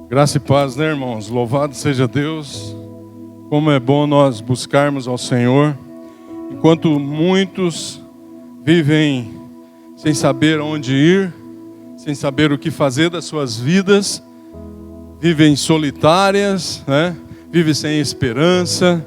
Graça e paz, né, irmãos? Louvado seja Deus. Como é bom nós buscarmos ao Senhor. Enquanto muitos vivem sem saber onde ir, sem saber o que fazer das suas vidas, vivem solitárias, né? Vivem sem esperança.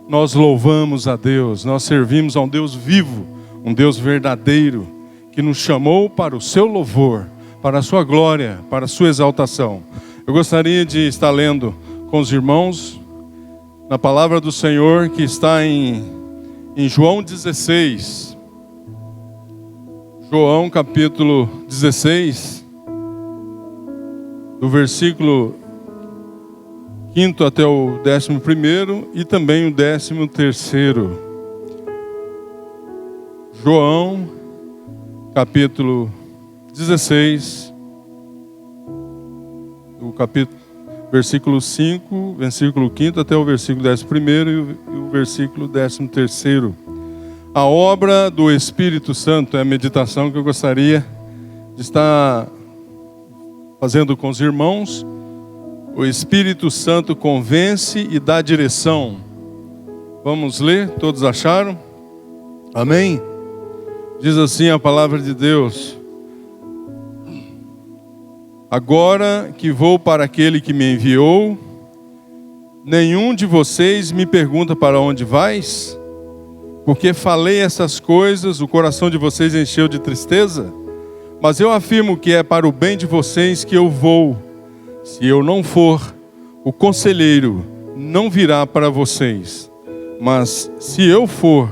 Nós louvamos a Deus, nós servimos a um Deus vivo, um Deus verdadeiro, que nos chamou para o seu louvor, para a sua glória, para a sua exaltação. Eu gostaria de estar lendo com os irmãos na palavra do Senhor que está em João 16. João capítulo 16, do versículo 5 até o 11º e também o 13º. João capítulo 16, do versículo 5, versículo 5 até o versículo 11º e o versículo 13º. A obra do Espírito Santo é a meditação que eu gostaria de estar fazendo com os irmãos. O Espírito Santo convence e dá direção. Vamos ler? Todos acharam? Amém? Diz assim a palavra de Deus: agora que vou para aquele que me enviou, nenhum de vocês me pergunta para onde vais? Porque falei essas coisas, o coração de vocês encheu de tristeza? Mas eu afirmo que é para o bem de vocês que eu vou. Se eu não for, o conselheiro não virá para vocês. Mas se eu for,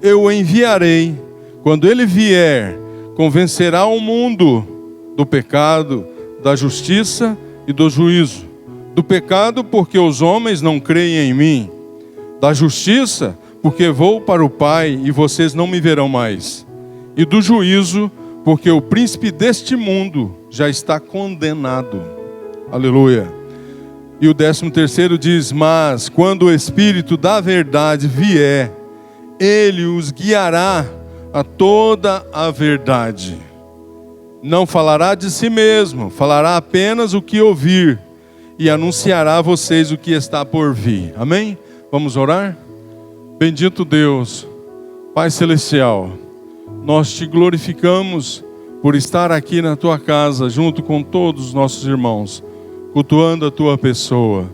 eu o enviarei. Quando ele vier, convencerá o mundo do pecado, da justiça e do juízo. Do pecado, porque os homens não creem em mim. Da justiça, porque vou para o Pai e vocês não me verão mais. E do juízo, porque o príncipe deste mundo já está condenado. Aleluia. E o 13º diz: mas quando o Espírito da verdade vier, ele os guiará a toda a verdade. Não falará de si mesmo, falará apenas o que ouvir e anunciará a vocês o que está por vir. Amém? Vamos orar? Bendito Deus, Pai Celestial, nós te glorificamos por estar aqui na tua casa junto com todos os nossos irmãos, cultuando a tua pessoa.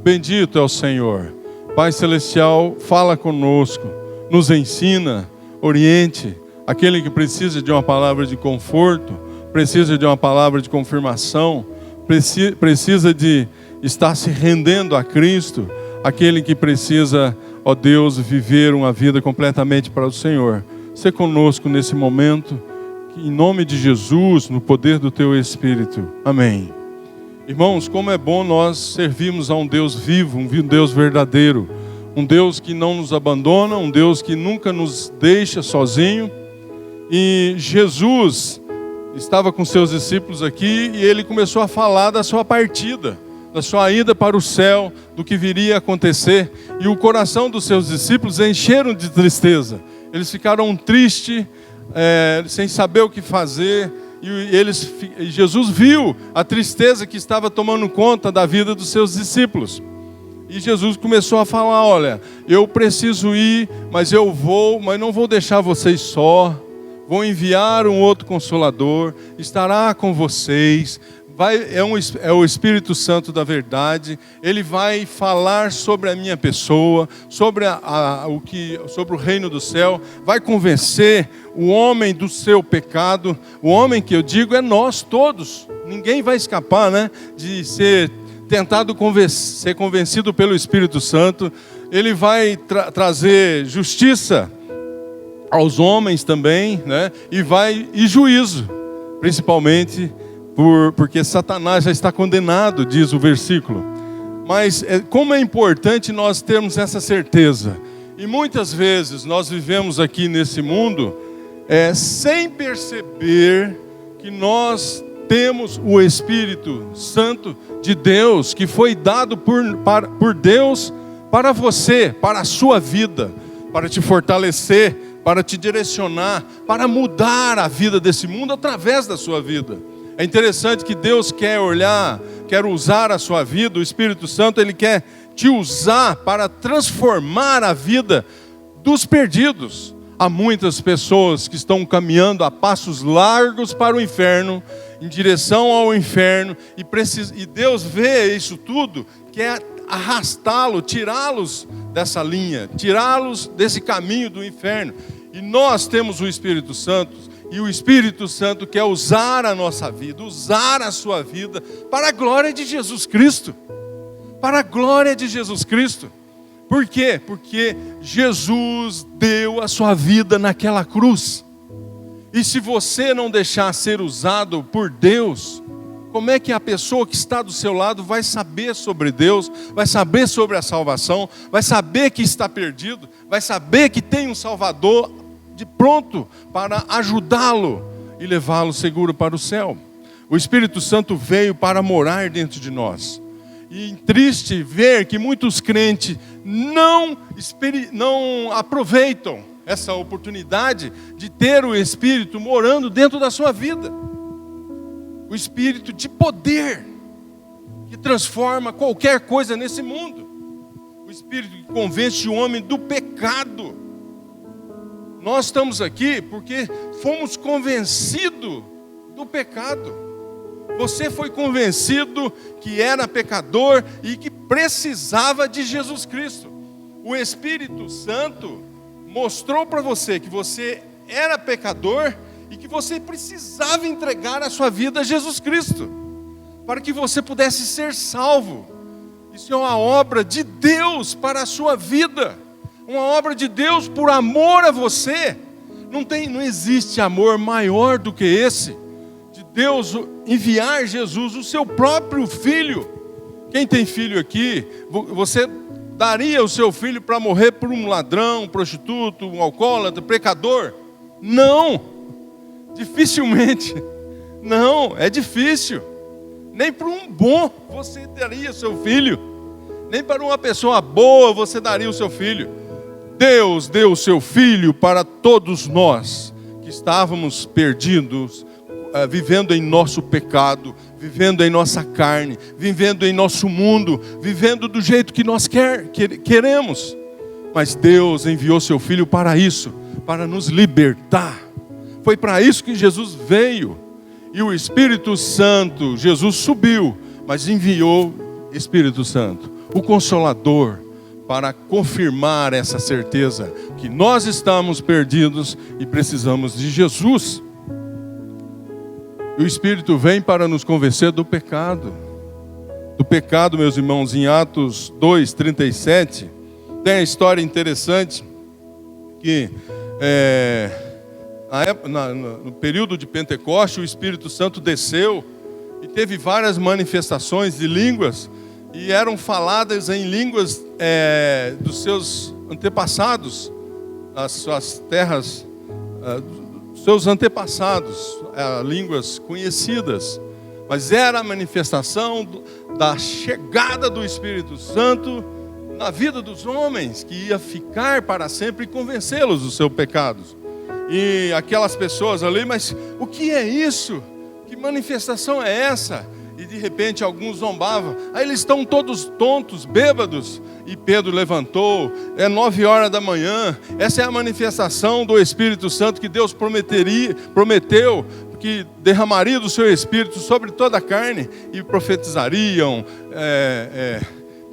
Bendito é o Senhor. Pai Celestial, fala conosco, nos ensina, oriente. Aquele que precisa de uma palavra de conforto, precisa de uma palavra de confirmação, precisa de estar se rendendo a Cristo. Aquele que precisa, ó Deus, viver uma vida completamente para o Senhor. Sê conosco nesse momento, em nome de Jesus, no poder do teu Espírito. Amém. Irmãos, como é bom nós servirmos a um Deus vivo, um Deus verdadeiro, um Deus que não nos abandona, um Deus que nunca nos deixa sozinho. E Jesus estava com seus discípulos aqui e ele começou a falar da sua partida, da sua ida para o céu, do que viria a acontecer. E o coração dos seus discípulos encheram de tristeza. Eles ficaram tristes, sem saber o que fazer. E Jesus viu a tristeza que estava tomando conta da vida dos seus discípulos. E Jesus começou a falar: olha, eu preciso ir, mas eu vou, mas não vou deixar vocês só. Vou enviar um outro Consolador, estará com vocês. É o Espírito Santo da verdade. Ele vai falar sobre a minha pessoa, sobre o reino do céu. Vai convencer o homem do seu pecado. O homem que eu digo é nós todos. Ninguém vai escapar, né, de ser tentado ser convencido pelo Espírito Santo. Ele vai trazer justiça aos homens também, né, e juízo, principalmente porque Satanás já está condenado, diz o versículo. Mas como é importante nós termos essa certeza. E muitas vezes nós vivemos aqui nesse mundo sem perceber que nós temos o Espírito Santo de Deus, que foi dado por Deus para você, para a sua vida, para te fortalecer, para te direcionar, para mudar a vida desse mundo através da sua vida. É interessante que Deus quer olhar, quer usar a sua vida, o Espírito Santo, ele quer te usar para transformar a vida dos perdidos. Há muitas pessoas que estão caminhando a passos largos para o inferno, em direção ao inferno, e Deus vê isso tudo, quer arrastá-lo, tirá-los dessa linha, tirá-los desse caminho do inferno. E nós temos o Espírito Santo, e o Espírito Santo quer usar a nossa vida, usar a sua vida para a glória de Jesus Cristo. Para a glória de Jesus Cristo. Por quê? Porque Jesus deu a sua vida naquela cruz. E se você não deixar ser usado por Deus, como é que a pessoa que está do seu lado vai saber sobre Deus, vai saber sobre a salvação, vai saber que está perdido, vai saber que tem um Salvador de pronto para ajudá-lo e levá-lo seguro para o céu? O Espírito Santo veio para morar dentro de nós. E triste ver que muitos crentes não aproveitam essa oportunidade de ter o Espírito morando dentro da sua vida. O Espírito de poder, que transforma qualquer coisa nesse mundo. O Espírito que convence o homem do pecado. Nós estamos aqui porque fomos convencidos do pecado. Você foi convencido que era pecador e que precisava de Jesus Cristo. O Espírito Santo mostrou para você que você era pecador e que você precisava entregar a sua vida a Jesus Cristo, para que você pudesse ser salvo. Isso é uma obra de Deus para a sua vida, uma obra de Deus por amor a você. Não existe amor maior do que esse, de Deus enviar Jesus, o seu próprio filho. Quem tem filho aqui, você daria o seu filho para morrer por um ladrão, um prostituto, um alcoólatra, pecador? Não, dificilmente. Não, é difícil. Nem para um bom você daria seu filho. Nem para uma pessoa boa você daria o seu filho. Deus deu o seu filho para todos nós que estávamos perdidos, vivendo em nosso pecado, vivendo em nossa carne, vivendo em nosso mundo, vivendo do jeito que nós queremos. Mas Deus enviou seu Filho para isso, para nos libertar. Foi para isso que Jesus veio. E o Espírito Santo, Jesus subiu, mas enviou Espírito Santo, o Consolador, para confirmar essa certeza que nós estamos perdidos e precisamos de Jesus. E o Espírito vem para nos convencer do pecado. Do pecado, meus irmãos, em Atos 2:37, tem a história interessante que no período de Pentecoste, o Espírito Santo desceu e teve várias manifestações de línguas, e eram faladas em línguas dos seus antepassados, as suas terras, seus antepassados, línguas conhecidas. Mas era a manifestação da chegada do Espírito Santo na vida dos homens, que ia ficar para sempre e convencê-los dos seus pecados. E aquelas pessoas ali, mas o que é isso? Que manifestação é essa? E de repente alguns zombavam. Aí eles estão todos tontos, bêbados. E Pedro levantou, 9 horas da manhã. Essa é a manifestação do Espírito Santo que Deus prometeu, que derramaria do seu Espírito sobre toda a carne. E profetizariam,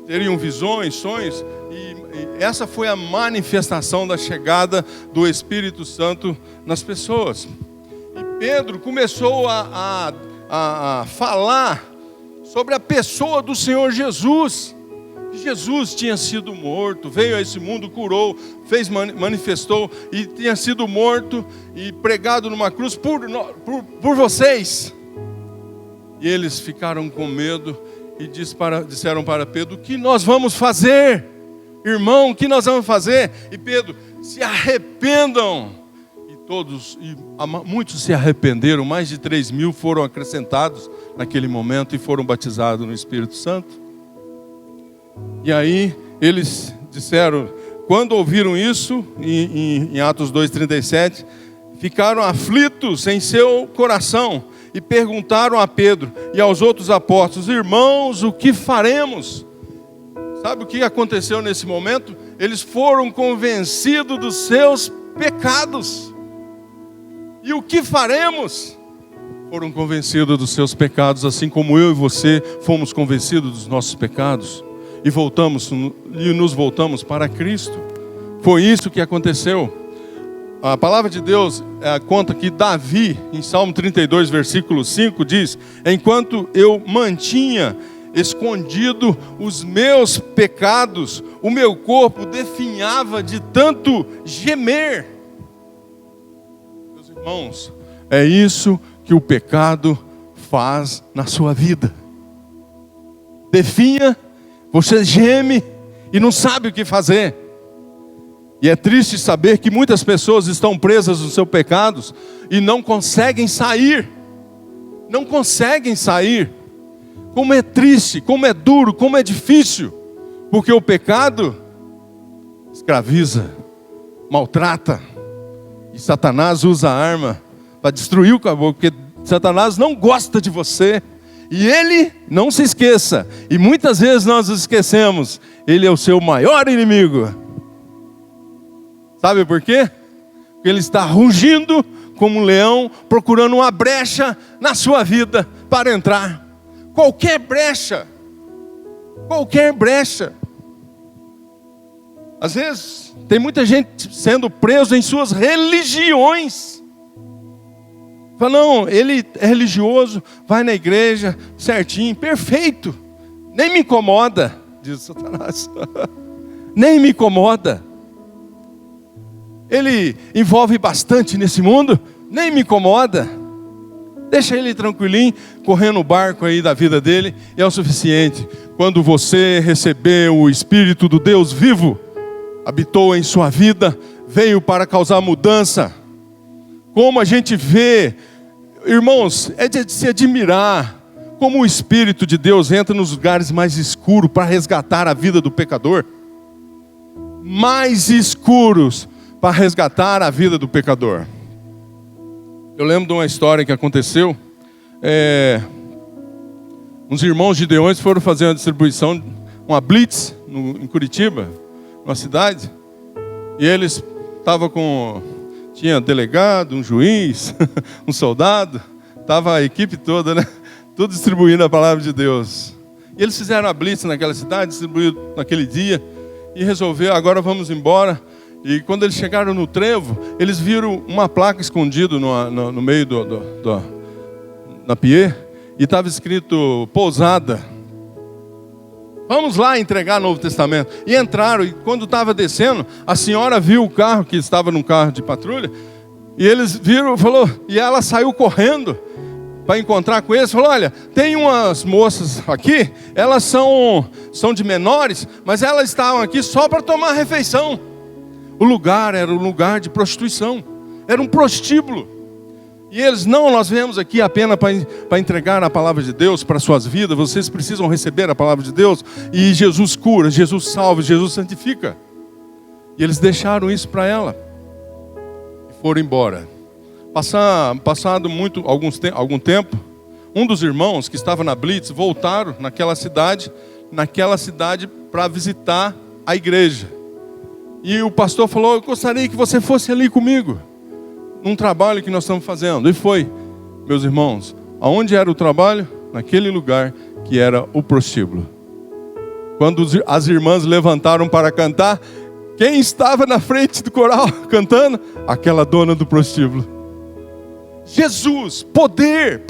teriam visões, sonhos. E essa foi a manifestação da chegada do Espírito Santo nas pessoas. E Pedro começou a falar sobre a pessoa do Senhor Jesus. Jesus tinha sido morto, veio a esse mundo, curou, manifestou, e tinha sido morto e pregado numa cruz por vocês. E eles ficaram com medo e disseram para Pedro: o que nós vamos fazer? Irmão, o que nós vamos fazer? E Pedro: se arrependam. Muitos se arrependeram, mais de 3.000 foram acrescentados naquele momento e foram batizados no Espírito Santo. E aí eles disseram, quando ouviram isso, em Atos 2:37, ficaram aflitos em seu coração e perguntaram a Pedro e aos outros apóstolos: irmãos, o que faremos? Sabe o que aconteceu nesse momento? Eles foram convencidos dos seus pecados. E o que faremos? Foram convencidos dos seus pecados, assim como eu e você fomos convencidos dos nossos pecados e nos voltamos para Cristo. Foi isso que aconteceu. A palavra de Deus conta que Davi, em Salmo 32, versículo 5, diz: enquanto eu mantinha escondido os meus pecados, o meu corpo definhava de tanto gemer. Meus irmãos, é isso que o pecado faz na sua vida. Definha, você geme e não sabe o que fazer. E é triste saber que muitas pessoas estão presas nos seus pecados e não conseguem sair. Não conseguem sair. Como é triste, como é duro, como é difícil. Porque o pecado escraviza, maltrata. E Satanás usa a arma para destruir o caboclo, porque Satanás não gosta de você. E ele, não se esqueça, e muitas vezes nós nos esquecemos, ele é o seu maior inimigo. Sabe por quê? Porque ele está rugindo como um leão, procurando uma brecha na sua vida para entrar. Qualquer brecha. Qualquer brecha. Às vezes, tem muita gente sendo preso em suas religiões. Fala, não, ele é religioso, vai na igreja, certinho, perfeito. Nem me incomoda, diz Satanás. Nem me incomoda. Ele envolve bastante nesse mundo, nem me incomoda. Deixa ele tranquilinho, correndo o barco aí da vida dele, e é o suficiente. Quando você recebeu o Espírito do Deus vivo, habitou em sua vida, veio para causar mudança. Como a gente vê, irmãos, é de se admirar como o Espírito de Deus entra nos lugares mais escuros para resgatar a vida do pecador. Mais escuros para resgatar a vida do pecador. Eu lembro de uma história que aconteceu. Uns irmãos gideões foram fazer uma distribuição, uma blitz em Curitiba, uma cidade. E eles estavam tinha delegado, um juiz, um soldado. Estava a equipe toda, né? Tudo distribuindo a palavra de Deus. E eles fizeram a blitz naquela cidade, distribuíram naquele dia. E resolveram, agora vamos embora. E quando eles chegaram no trevo, eles viram uma placa escondida no meio na piê, e estava escrito pousada. Vamos lá entregar o Novo Testamento. E entraram, e quando estava descendo, a senhora viu o carro, que estava num carro de patrulha, e eles viram, falou, e ela saiu correndo para encontrar com eles, falou, olha, tem umas moças aqui, elas são de menores, mas elas estavam aqui só para tomar refeição. O lugar era um lugar de prostituição, era um prostíbulo. E eles, não, nós viemos aqui apenas para entregar a palavra de Deus para suas vidas, vocês precisam receber a palavra de Deus, e Jesus cura, Jesus salva, Jesus santifica. E eles deixaram isso para ela, e foram embora. Passado algum tempo, um dos irmãos que estava na blitz, voltaram naquela cidade para visitar a igreja. E o pastor falou, eu gostaria que você fosse ali comigo, num trabalho que nós estamos fazendo. E foi, meus irmãos, aonde era o trabalho? Naquele lugar que era o prostíbulo. Quando as irmãs levantaram para cantar, quem estava na frente do coral cantando? Aquela dona do prostíbulo. Jesus, poder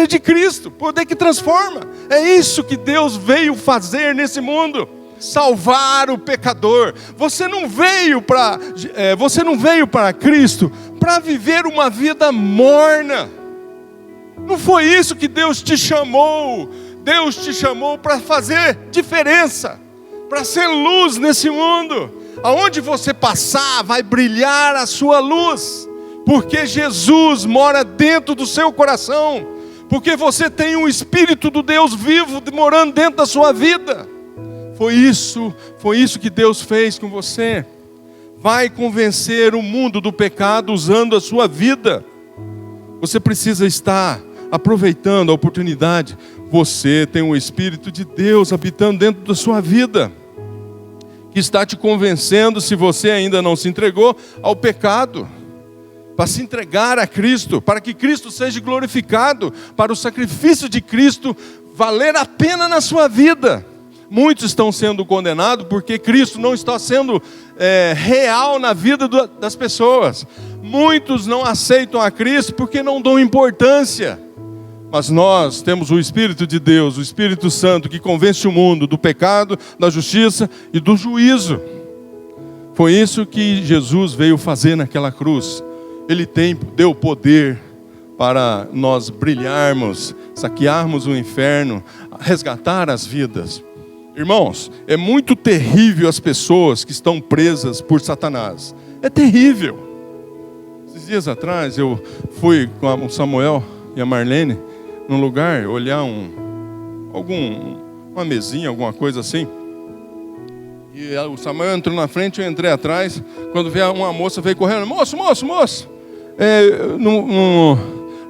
de Cristo, poder que transforma. É isso que Deus veio fazer nesse mundo. Salvar o pecador. Você não veio para Cristo para viver uma vida morna. Não foi isso que Deus te chamou. Deus te chamou para fazer diferença, para ser luz nesse mundo. Aonde você passar, vai brilhar a sua luz, porque Jesus mora dentro do seu coração, porque você tem um Espírito do Deus vivo morando dentro da sua vida. Foi isso que Deus fez com você. vai convencer o mundo do pecado usando a sua vida. Você precisa estar aproveitando a oportunidade. Você tem o Espírito de Deus habitando dentro da sua vida, que está te convencendo, se você ainda não se entregou, ao pecado, para se entregar a Cristo, para que Cristo seja glorificado, para o sacrifício de Cristo valer a pena na sua vida. Muitos estão sendo condenados porque Cristo não está sendo real na vida das pessoas. Muitos não aceitam a Cristo porque não dão importância. Mas nós temos o Espírito de Deus, o Espírito Santo, que convence o mundo do pecado, da justiça e do juízo. Foi isso que Jesus veio fazer naquela cruz. Ele deu poder para nós brilharmos, saquearmos o inferno, resgatar as vidas. Irmãos, é muito terrível as pessoas que estão presas por Satanás. É terrível. Esses dias atrás eu fui com o Samuel e a Marlene num lugar, olhar uma mesinha, alguma coisa assim. E o Samuel entrou na frente, eu entrei atrás. Quando veio uma moça, veio correndo: moço,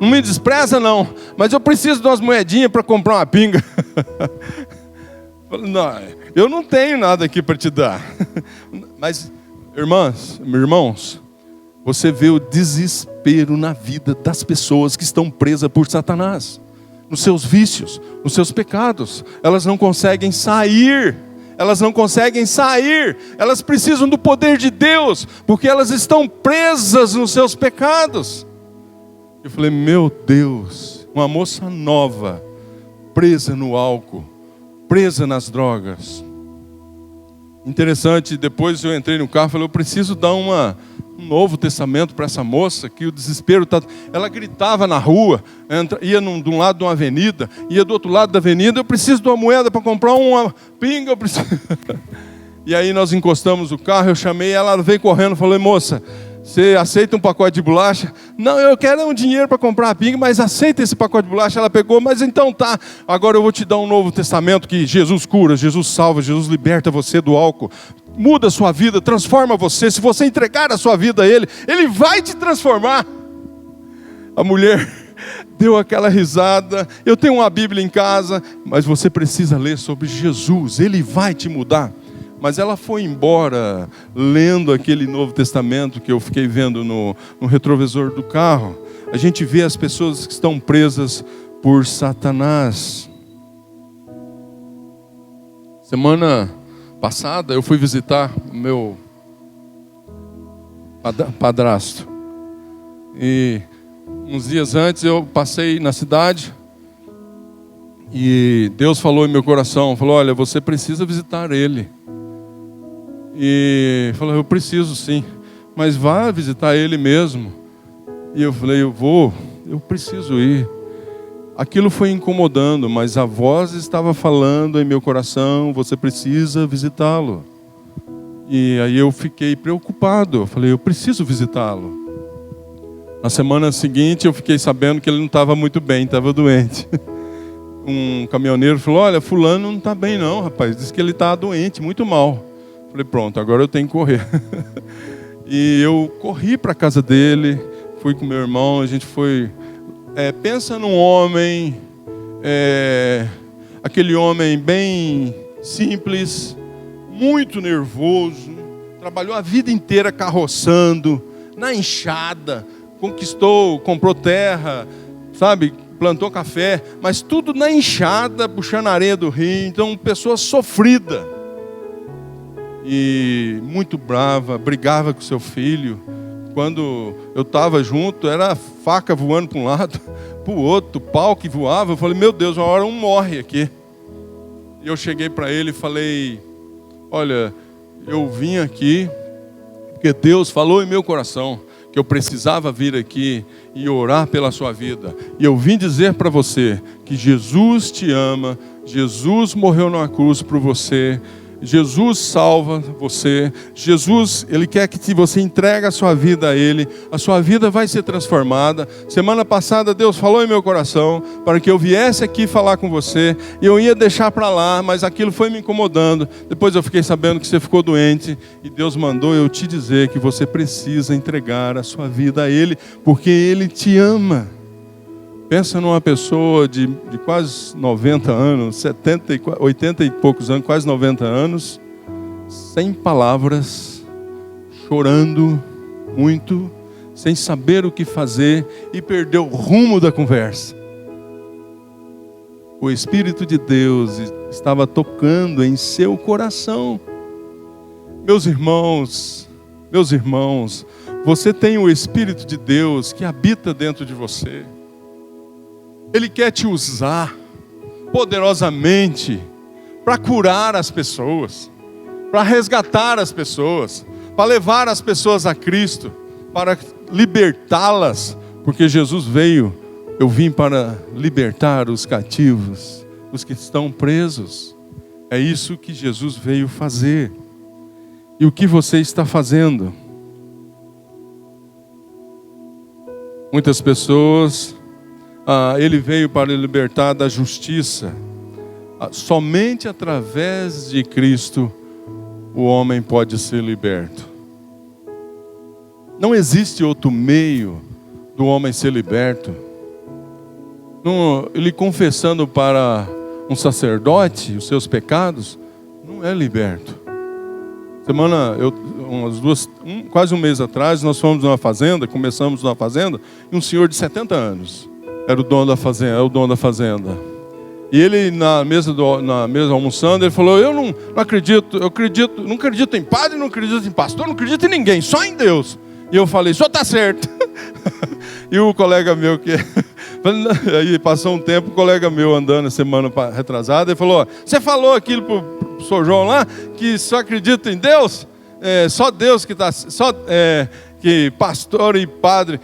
não me despreza não, mas eu preciso de umas moedinhas para comprar uma pinga. Não, eu não tenho nada aqui para te dar. Mas, irmãos, você vê o desespero na vida das pessoas que estão presas por Satanás, nos seus vícios, nos seus pecados. Elas não conseguem sair. Elas precisam do poder de Deus, porque elas estão presas nos seus pecados. Eu falei: meu Deus, uma moça nova, presa no álcool, presa nas drogas. Interessante, depois eu entrei no carro e falei: eu preciso dar um Novo Testamento para essa moça, que o desespero está... Ela gritava na rua, ia de um lado de uma avenida, ia do outro lado da avenida: eu preciso de uma moeda para comprar uma pinga, eu preciso... E aí nós encostamos o carro, eu chamei ela, ela veio correndo, falei: moça, você aceita um pacote de bolacha? Não, eu quero um dinheiro para comprar a pinga, mas aceita esse pacote de bolacha. Ela pegou: mas então tá, agora eu vou te dar um Novo Testamento, que Jesus cura, Jesus salva, Jesus liberta você do álcool, muda a sua vida, transforma você. Se você entregar a sua vida a Ele, Ele vai te transformar. A mulher deu aquela risada: eu tenho uma Bíblia em casa, mas você precisa ler sobre Jesus, Ele vai te mudar. Mas ela foi embora lendo aquele Novo Testamento que eu fiquei vendo no retrovisor do carro. A gente vê as pessoas que estão presas por Satanás. Semana passada eu fui visitar o meu padrasto. E uns dias antes eu passei na cidade e Deus falou em meu coração, falou: olha, você precisa visitar ele. E falou: eu preciso sim, mas vá visitar ele mesmo. E eu falei: eu preciso ir. Aquilo foi incomodando, mas a voz estava falando em meu coração: você precisa visitá-lo. E aí eu fiquei preocupado, eu falei: eu preciso visitá-lo. Na semana seguinte eu fiquei sabendo que ele não estava muito bem, estava doente. Um caminhoneiro falou: olha, fulano não está bem não, rapaz, diz que ele está doente, muito mal. Falei: pronto, agora eu tenho que correr. E eu corri para a casa dele, fui com meu irmão, a gente foi... pensa num homem, aquele homem bem simples, muito nervoso, trabalhou a vida inteira carroçando, na enxada, comprou terra, sabe, plantou café, mas tudo na enxada, puxando a areia do rio. Então, pessoa sofrida. E muito brava, brigava com seu filho. Quando eu estava junto, era faca voando para um lado, para o outro, pau que voava. Eu falei: meu Deus, uma hora um morre aqui. E eu cheguei para ele e falei: olha, eu vim aqui porque Deus falou em meu coração que eu precisava vir aqui e orar pela sua vida. E eu vim dizer para você que Jesus te ama, Jesus morreu na cruz por você. Jesus salva você. Jesus, Ele quer que você entregue a sua vida a Ele. A sua vida vai ser transformada. Semana passada Deus falou em meu coração para que eu viesse aqui falar com você. E eu ia deixar para lá, mas aquilo foi me incomodando. Depois eu fiquei sabendo que você ficou doente. E Deus mandou eu te dizer que você precisa entregar a sua vida a Ele, porque Ele te ama. Pensa numa pessoa de quase 90 anos, 70, 80 e poucos anos, quase 90 anos, sem palavras, chorando muito, sem saber o que fazer e perdeu o rumo da conversa. O Espírito de Deus estava tocando em seu coração. Meus irmãos, você tem o Espírito de Deus que habita dentro de você. Ele quer te usar poderosamente para curar as pessoas, para resgatar as pessoas, para levar as pessoas a Cristo, para libertá-las, porque Jesus veio, eu vim para libertar os cativos, os que estão presos. É isso que Jesus veio fazer. E o que você está fazendo? Muitas pessoas... Ele veio para libertar da justiça. Somente através de Cristo o homem pode ser liberto. Não existe outro meio do homem ser liberto. Ele confessando para um sacerdote os seus pecados, não é liberto. Quase um mês atrás, nós fomos numa fazenda, começamos numa fazenda, e um senhor de 70 anos. Era o dono da fazenda. E ele, na mesa almoçando, ele falou: eu não acredito, não acredito em padre, não acredito em pastor, não acredito em ninguém, só em Deus. E eu falei: só está certo. E o colega meu, aí passou um tempo, o colega meu andando semana retrasada, ele falou: você falou aquilo para o senhor João lá, que só acredita em Deus? Só Deus que está, que pastor e padre...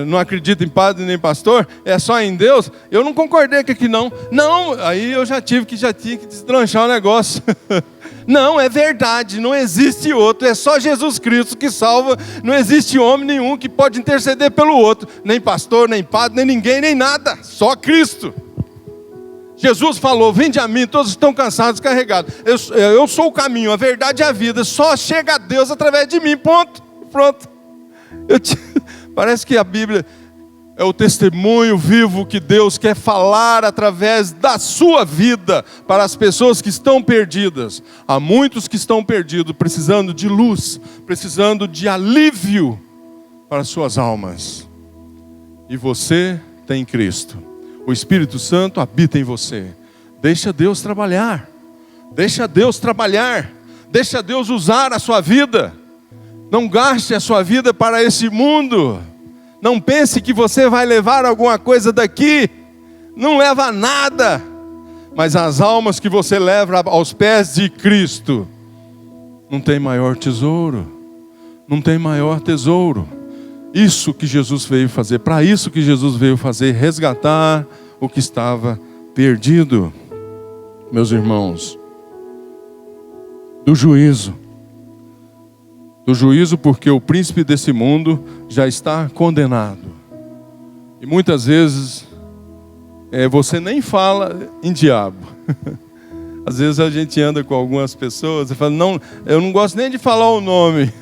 não acredito em padre nem pastor, é só em Deus. Eu não concordei com aqui não. Não, aí eu tinha que destranchar o negócio. Não, é verdade, não existe outro, é só Jesus Cristo que salva. Não existe homem nenhum que pode interceder pelo outro, nem pastor, nem padre, nem ninguém, nem nada, só Cristo. Jesus falou: vinde a mim, todos estão cansados e carregados. Eu sou o caminho, a verdade e a vida. Só chega a Deus através de mim, ponto. Pronto. Parece que a Bíblia é o testemunho vivo que Deus quer falar através da sua vida para as pessoas que estão perdidas. Há muitos que estão perdidos, precisando de luz, precisando de alívio para as suas almas. E você tem Cristo. O Espírito Santo habita em você. Deixa Deus trabalhar. Deixa Deus trabalhar. Deixa Deus usar a sua vida. Não gaste a sua vida para esse mundo. Não pense que você vai levar alguma coisa daqui. Não leva nada. Mas as almas que você leva aos pés de Cristo, não tem maior tesouro. Não tem maior tesouro. Isso que Jesus veio fazer. Para isso que Jesus veio fazer. Resgatar o que estava perdido. Meus irmãos. Do juízo. Do juízo, porque o príncipe desse mundo já está condenado. E muitas vezes você nem fala em diabo. Às vezes a gente anda com algumas pessoas e fala: não, eu não gosto nem de falar o nome.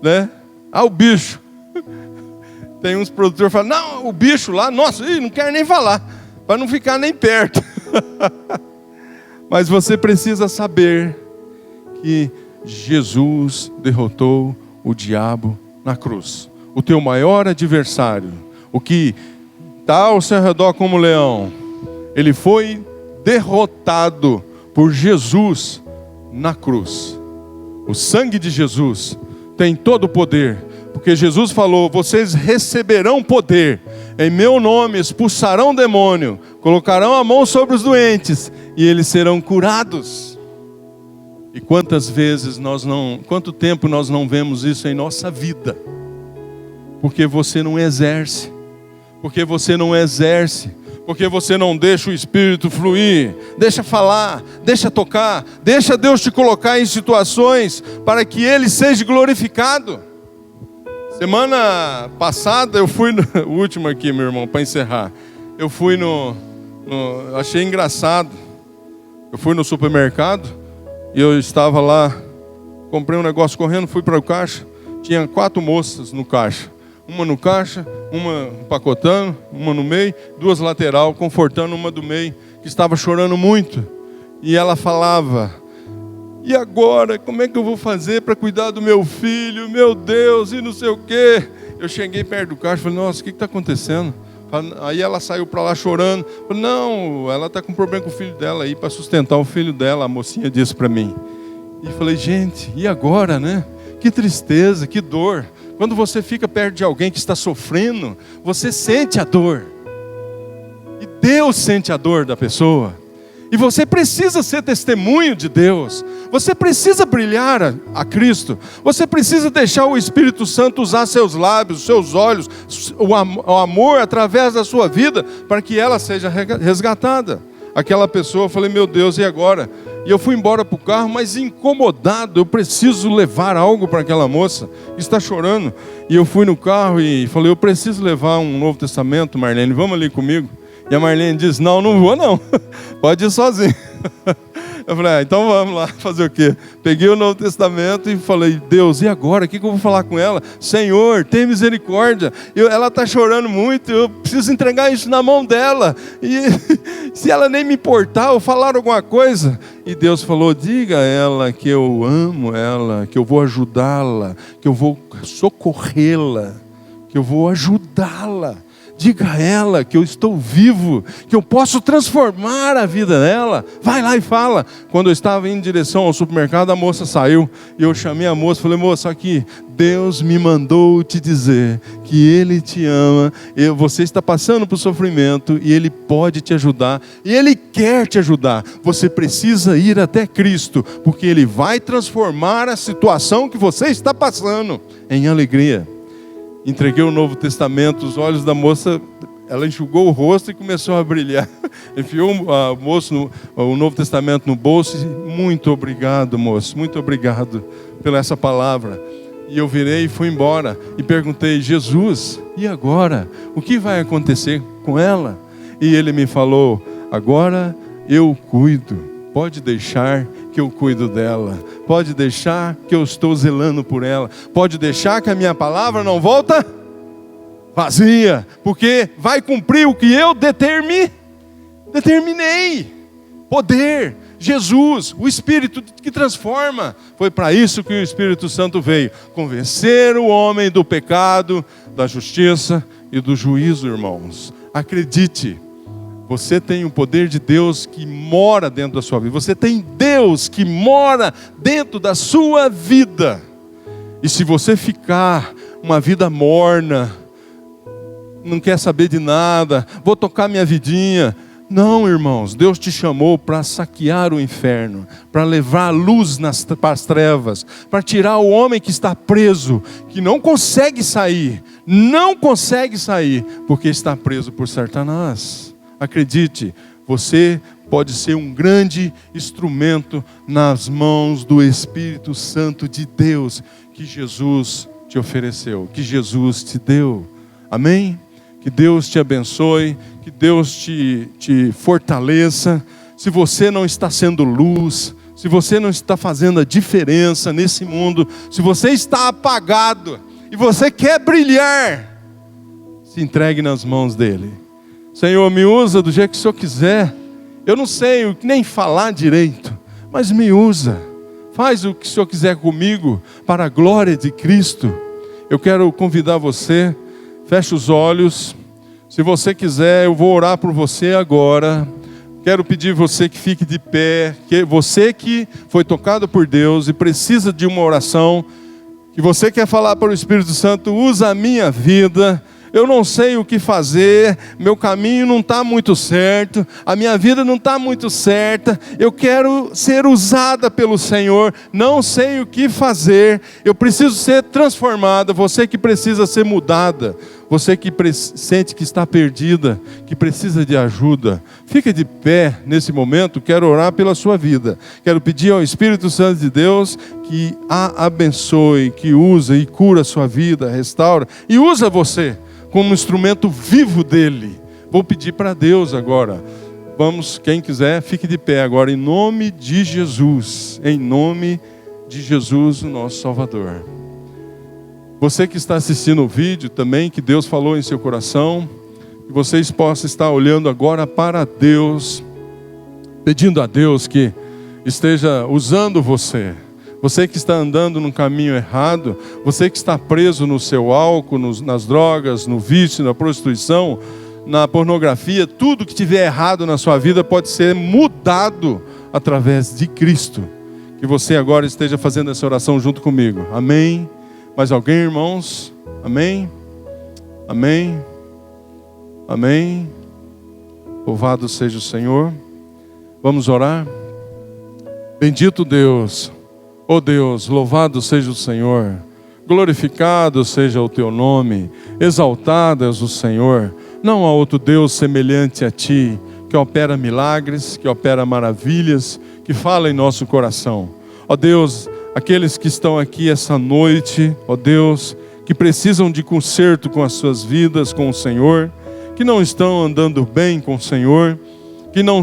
Né? O bicho. Tem uns produtores que falam: não, o bicho lá, nossa, não quero nem falar, para não ficar nem perto. Mas você precisa saber que Jesus derrotou o diabo na cruz. O teu maior adversário, o que está ao seu redor como leão, ele foi derrotado por Jesus na cruz. O sangue de Jesus tem todo o poder, porque Jesus falou: vocês receberão poder, em meu nome expulsarão demônio, colocarão a mão sobre os doentes e eles serão curados. E quanto tempo nós não vemos isso em nossa vida? Porque você não exerce. Porque você não exerce. Porque você não deixa o Espírito fluir, deixa falar, deixa tocar, deixa Deus te colocar em situações para que Ele seja glorificado. Semana passada eu fui, o último aqui, meu irmão, para encerrar. Eu fui achei engraçado, eu fui no supermercado e eu estava lá, comprei um negócio correndo, fui para o caixa, tinha 4 moças no caixa. Uma no caixa, uma empacotando, uma no meio, 2 lateral, confortando uma do meio, que estava chorando muito. E ela falava: e agora, como é que eu vou fazer para cuidar do meu filho? Meu Deus, e não sei o quê. Eu cheguei perto do caixa e falei: nossa, o que está acontecendo? Aí ela saiu para lá chorando. Falei: não, ela está com problema com o filho dela aí, para sustentar o filho dela, a mocinha disse para mim. E falei: gente, e agora, né? Que tristeza, que dor. Quando você fica perto de alguém que está sofrendo, você sente a dor. E Deus sente a dor da pessoa. E você precisa ser testemunho de Deus. Você precisa brilhar a Cristo. Você precisa deixar o Espírito Santo usar seus lábios, seus olhos, o amor através da sua vida, para que ela seja resgatada. Aquela pessoa, eu falei: meu Deus, e agora? E eu fui embora para o carro, mas incomodado. Eu preciso levar algo para aquela moça que está chorando. E eu fui no carro e falei: eu preciso levar um Novo Testamento, Marlene, vamos ali comigo? E a Marlene disse: não, não vou não, pode ir sozinho. Eu falei: então vamos lá, fazer o quê? Peguei o Novo Testamento e falei: Deus, e agora? O que eu vou falar com ela? Senhor, tem misericórdia, ela está chorando muito, eu preciso entregar isso na mão dela. E se ela nem me importar ou falar alguma coisa. E Deus falou: diga a ela que eu amo ela, que eu vou ajudá-la, que eu vou socorrê-la, que eu vou ajudá-la. Diga a ela que eu estou vivo, que eu posso transformar a vida dela. Vai lá e fala. Quando eu estava em direção ao supermercado, a moça saiu. E eu chamei a moça e falei: moça, aqui, Deus me mandou te dizer que Ele te ama. Você está passando por sofrimento e Ele pode te ajudar. E Ele quer te ajudar. Você precisa ir até Cristo, porque Ele vai transformar a situação que você está passando em alegria. Entreguei o Novo Testamento, os olhos da moça, ela enxugou o rosto e começou a brilhar. Enfiou o Novo Testamento no bolso e disse: muito obrigado, moço, muito obrigado pela essa palavra. E eu virei e fui embora e perguntei: Jesus, e agora? O que vai acontecer com ela? E ele me falou: agora eu cuido. Pode deixar que eu cuido dela. Pode deixar que eu estou zelando por ela. Pode deixar que a minha palavra não volta vazia. Porque vai cumprir o que eu determinei. Poder, Jesus, o Espírito que transforma. Foi para isso que o Espírito Santo veio. Convencer o homem do pecado, da justiça e do juízo, irmãos. Acredite. Você tem o poder de Deus que mora dentro da sua vida. Você tem Deus que mora dentro da sua vida. E se você ficar uma vida morna, não quer saber de nada, vou tocar minha vidinha. Não, irmãos, Deus te chamou para saquear o inferno, para levar a luz para as trevas, para tirar o homem que está preso, que não consegue sair, porque está preso por Satanás. Acredite, você pode ser um grande instrumento nas mãos do Espírito Santo de Deus, que Jesus te ofereceu, que Jesus te deu. Amém? Que Deus te abençoe, que Deus te fortaleça. Se você não está sendo luz, se você não está fazendo a diferença nesse mundo, se você está apagado e você quer brilhar, se entregue nas mãos dele. Senhor, me usa do jeito que o Senhor quiser. Eu não sei nem falar direito, mas me usa. Faz o que o Senhor quiser comigo, para a glória de Cristo. Eu quero convidar você, feche os olhos. Se você quiser, eu vou orar por você agora. Quero pedir você que fique de pé, que você que foi tocado por Deus e precisa de uma oração, que você quer falar para o Espírito Santo: usa a minha vida, eu não sei o que fazer, meu caminho não está muito certo, a minha vida não está muito certa, eu quero ser usada pelo Senhor, não sei o que fazer, eu preciso ser transformada. Você que precisa ser mudada, você que sente que está perdida, que precisa de ajuda, fica de pé nesse momento. Quero orar pela sua vida, quero pedir ao Espírito Santo de Deus que a abençoe, que usa e cura a sua vida, restaura e usa você como instrumento vivo dele. Vou pedir para Deus agora. Vamos, quem quiser, fique de pé agora, em nome de Jesus. Em nome de Jesus, o nosso Salvador. Você que está assistindo o vídeo também, que Deus falou em seu coração, que vocês possam estar olhando agora para Deus, pedindo a Deus que esteja usando você. Você que está andando num caminho errado, você que está preso no seu álcool, nas drogas, no vício, na prostituição, na pornografia, tudo que tiver errado na sua vida pode ser mudado através de Cristo. Que você agora esteja fazendo essa oração junto comigo. Amém? Mais alguém, irmãos? Amém? Amém? Amém? Louvado seja o Senhor. Vamos orar? Bendito Deus, ó Deus, louvado seja o Senhor, glorificado seja o teu nome, exaltado és o Senhor. Não há outro Deus semelhante a ti, que opera milagres, que opera maravilhas, que fala em nosso coração. Ó Deus, aqueles que estão aqui essa noite, ó Deus, que precisam de conserto com as suas vidas, com o Senhor, que não estão andando bem com o Senhor, que não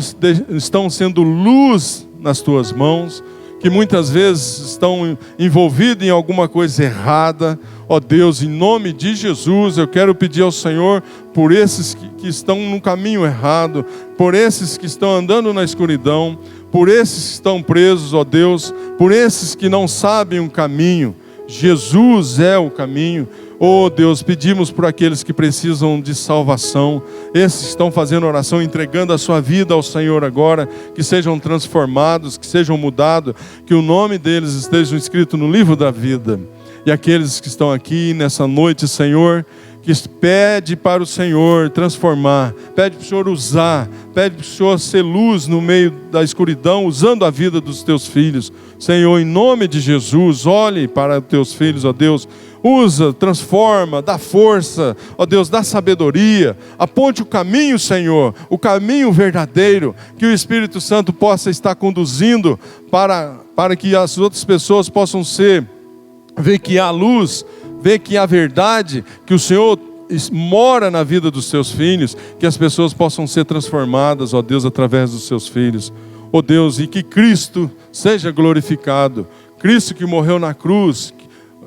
estão sendo luz nas tuas mãos, que muitas vezes estão envolvidos em alguma coisa errada. Ó Deus, em nome de Jesus, eu quero pedir ao Senhor por esses que estão no caminho errado, por esses que estão andando na escuridão, por esses que estão presos, ó Deus, por esses que não sabem o caminho. Jesus é o caminho. Oh Deus, pedimos por aqueles que precisam de salvação, esses que estão fazendo oração, entregando a sua vida ao Senhor agora, que sejam transformados, que sejam mudados, que o nome deles esteja escrito no livro da vida. E aqueles que estão aqui nessa noite, Senhor, que pede para o Senhor transformar, pede para o Senhor usar, pede para o Senhor ser luz no meio da escuridão, usando a vida dos teus filhos. Senhor, em nome de Jesus, olhe para os teus filhos, ó Deus, usa, transforma, dá força, ó Deus, dá sabedoria, aponte o caminho, Senhor, o caminho verdadeiro, que o Espírito Santo possa estar conduzindo para que as outras pessoas possam ver que há luz, ver que há verdade, que o Senhor mora na vida dos seus filhos, que as pessoas possam ser transformadas, ó Deus, através dos seus filhos. Ó Deus, e que Cristo seja glorificado, Cristo que morreu na cruz,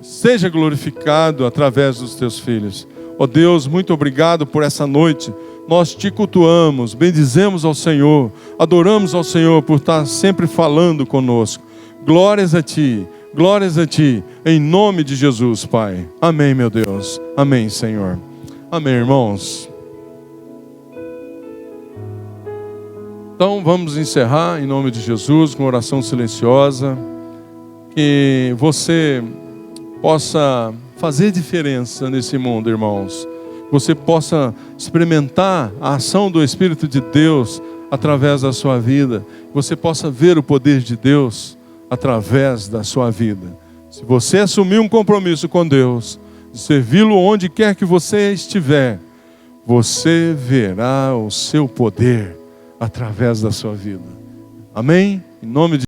seja glorificado através dos teus filhos. Ó Deus, muito obrigado por essa noite. Nós te cultuamos, bendizemos ao Senhor, adoramos ao Senhor por estar sempre falando conosco. Glórias a Ti, em nome de Jesus, Pai. Amém, meu Deus. Amém, Senhor. Amém, irmãos. Então vamos encerrar em nome de Jesus com oração silenciosa. Que você possa fazer diferença nesse mundo, irmãos. Você possa experimentar a ação do Espírito de Deus através da sua vida. Você possa ver o poder de Deus através da sua vida. Se você assumir um compromisso com Deus, de servi-lo onde quer que você estiver, você verá o seu poder através da sua vida. Amém? Em nome de